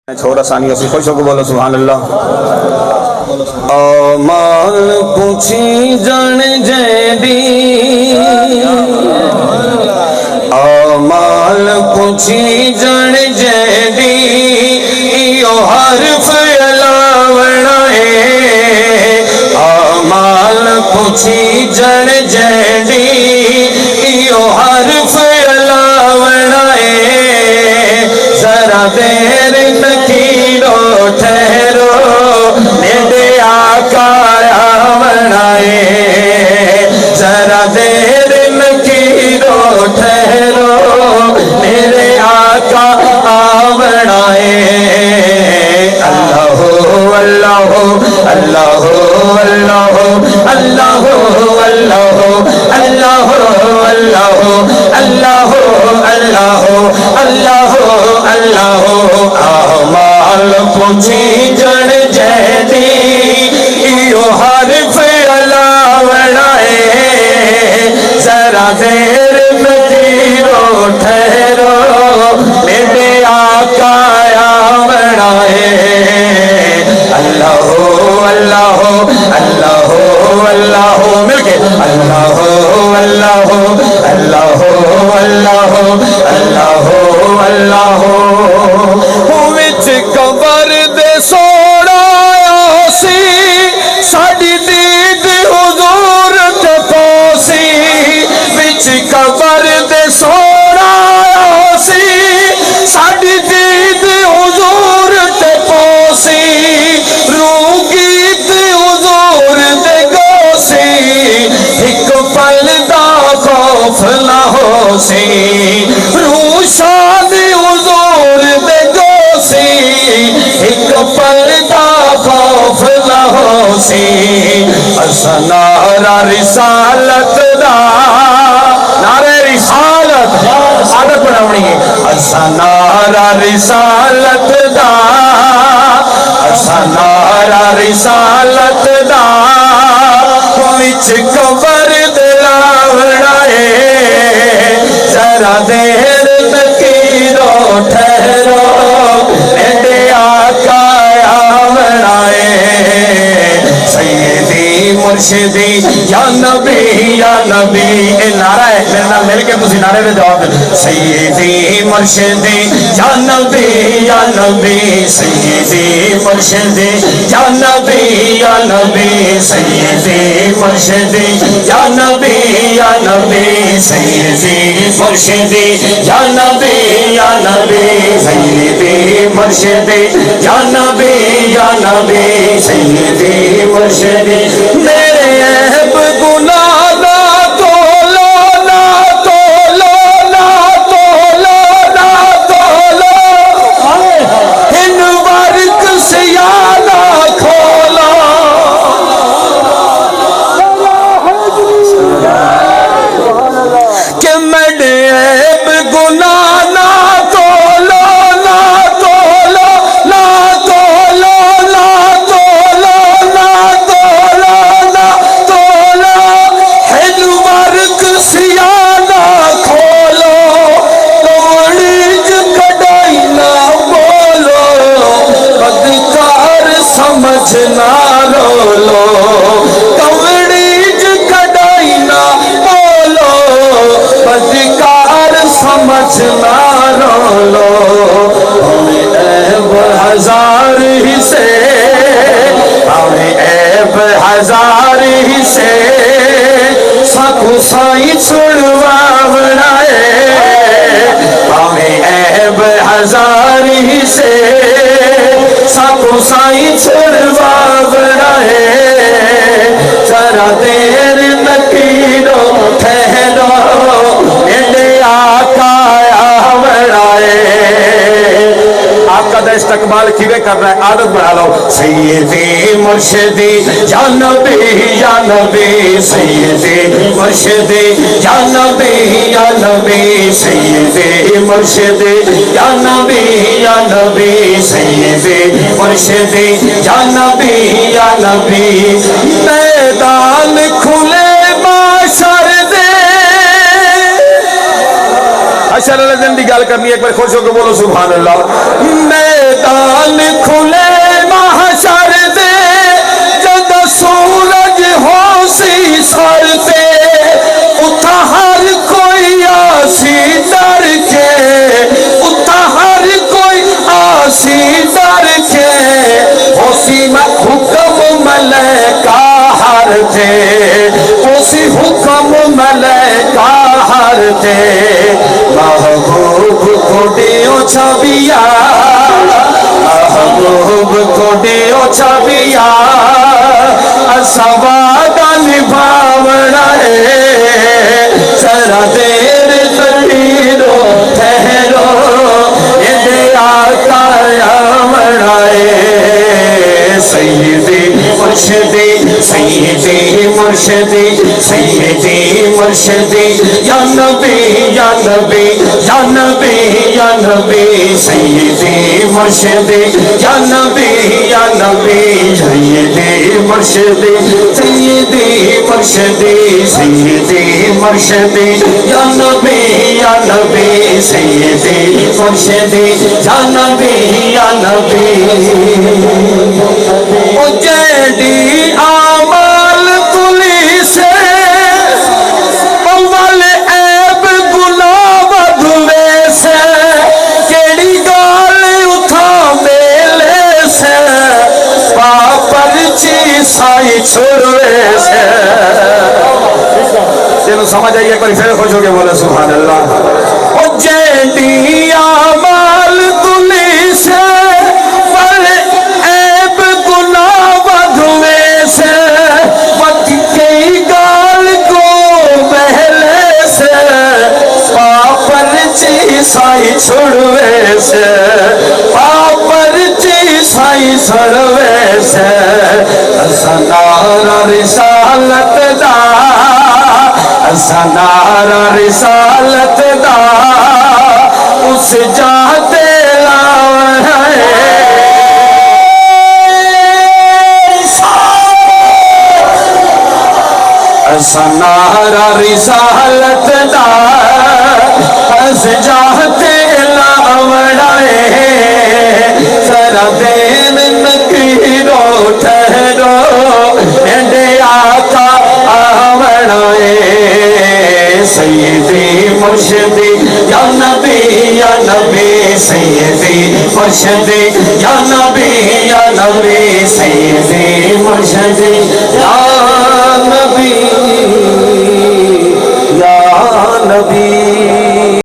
چھوڑا ثانی اسی خوش ہو کے بولو سبحان اللہ۔ آمال پوچھی جان جیندی، آمال پوچھی جان جیندی، ایو حرف علاوہ ہے۔ آمال پوچھی جان جیندی، ایو حرف علاوہ ہے۔ ذرا دیر نکیرو ٹھہرو، میرے آقا آوڑائے۔ ذرا دیر نکیرو ٹھہرو، میرے آقا آوڑائے۔ اللہ اللہ اللہ اللہ اللہ اللہ اللہ اللہ اللہ اللہ اللہ آمال پوچھی جن جیندی، ایو حرف علاوہ ہے۔ ذرا دیر نکیرو ٹھہرو، میرے آقا آوڑائے۔ اللہ اللہ اللہ اللہ مل کے اللہ اللہ اللہ اللہ اللہ اللہ وچ قبر دے سوڑا سی، ساڈی دید حضور تے پوسی۔ وچ قبر دے سوڑا سی، ساڈی دید حضور تے پوسی۔ روح گیت حضور دے گوسی، ایک پل دا خوف نہ ہو سی۔ روح شاد حضور دے گوسی، ایک پل دا خوف نہ ہو سی۔ اسا نعرہ رسالت دا، نعرہ رسالت عادت بناونی ہے۔ اسا نعرہ رسالت دا، اسا نعرہ رسالت دا، وچ قبر دلاوڑا ہے۔ ذرا دیر نکیرو ٹھہرو، میرے آقا آوڑا ہے۔ سیدی مرشدی یا نبی یا نبی، اے نعرہ ہے، میرے نال مل کے تسی نعرے دے جواب دے۔ سیدی مرشدی یا نبی یا نبی، سیدی مرشدی یا نبی یا نبی، سیدی مرشدی یا نبی یا نبی، سیدی مرشدی یا نبی یا نبی، سیدی مرشدی یا نبی یا نبی، سیدی مرشدی۔ میرے عیب گناہ نہ تولو نہ تولو نہ تولو نہ تولو، ان ورق سیاہ نہ کھولو۔ کہ میرے عیب گناہ نہ تولو نہ تولو نہ تولو نہ تولو نہ تولو نہ تولو، ہن ورق سیاہ نہ کھولو، توڑیج کڈائی نہ بولو، بدکار سمجھ نہ رولو، توڑیج کڈائی نہ بولو، بدکار سمجھ نہ رولو۔ ہمیں عیب ہزار ہی سے، ہمیں عیب ہزار ہی سے، سکو سائیں چھڑواوڑا ہے۔ ہمیں عیب ہزار ہی سے، سکو سائیں چھڑواوڑا ہے۔ ذرا دیر نکیرو ٹھہرو، میرے آقا آوڑا ہے۔ آقا دا استقبال کیویں کرنا ہے، عادت بنا لو۔ سیدی مرشدی یا نبی یا نبی، سیدی مرشدی یا نبی یا نبی، سیدی مرشدی یا نبی یا نبی، سیدی مرشدی یا نبی یا نبی۔ میدان کھلے معاشر دے، حشر والے دن دی گل کرنی ہے، ایک بار خوش ہو کے بولو سبحان اللہ۔ میدان تھے اسی حکم ملائکہ ہر تھے محبوب کو دیو چھبیا محبوب کو دیو چھبیا سوادہ نبھاونا ہے ذرا دیر تکیرو ٹھہرو یہ دیا قیامنا ہے سیدی مرشدی سیدی مرشدی سیدی مرشدی یا نبی یا نبی یا نبی یا نبی سیدی مرشدی یا نبی یا نبی سیدی مرشدی سیدی مرشدی سیدی مرشدی یا نبی یا نبی سیدی مرشدی یا نبی یا نبی جیدی آمال تلی سے اول عیب گناہ بدھوے سے کیڑی گال اتھا میلے سے پاپر چی سائی چھوڑوے سے چلو سمجھ آئیے ایک بار پھر خوش ہو کے بولے سبحان اللہ جیدی آمال تلی سے سائی چھوڑوے سے پاپر چی سائی چھوڑوے سے سنارا رسالت دا سنارا رسالت دا اس جاتے لاؤ سنارا رسالت دا اس جاتے لاؤڑائے ذرا دین نکیرو ٹھہرو میرے آقا آوڑائے سیدی مرشدی یا نبی یا نبی سیدی مرشدی یا نبی یا نبی سیدی مرشدی یا نبی یا نبی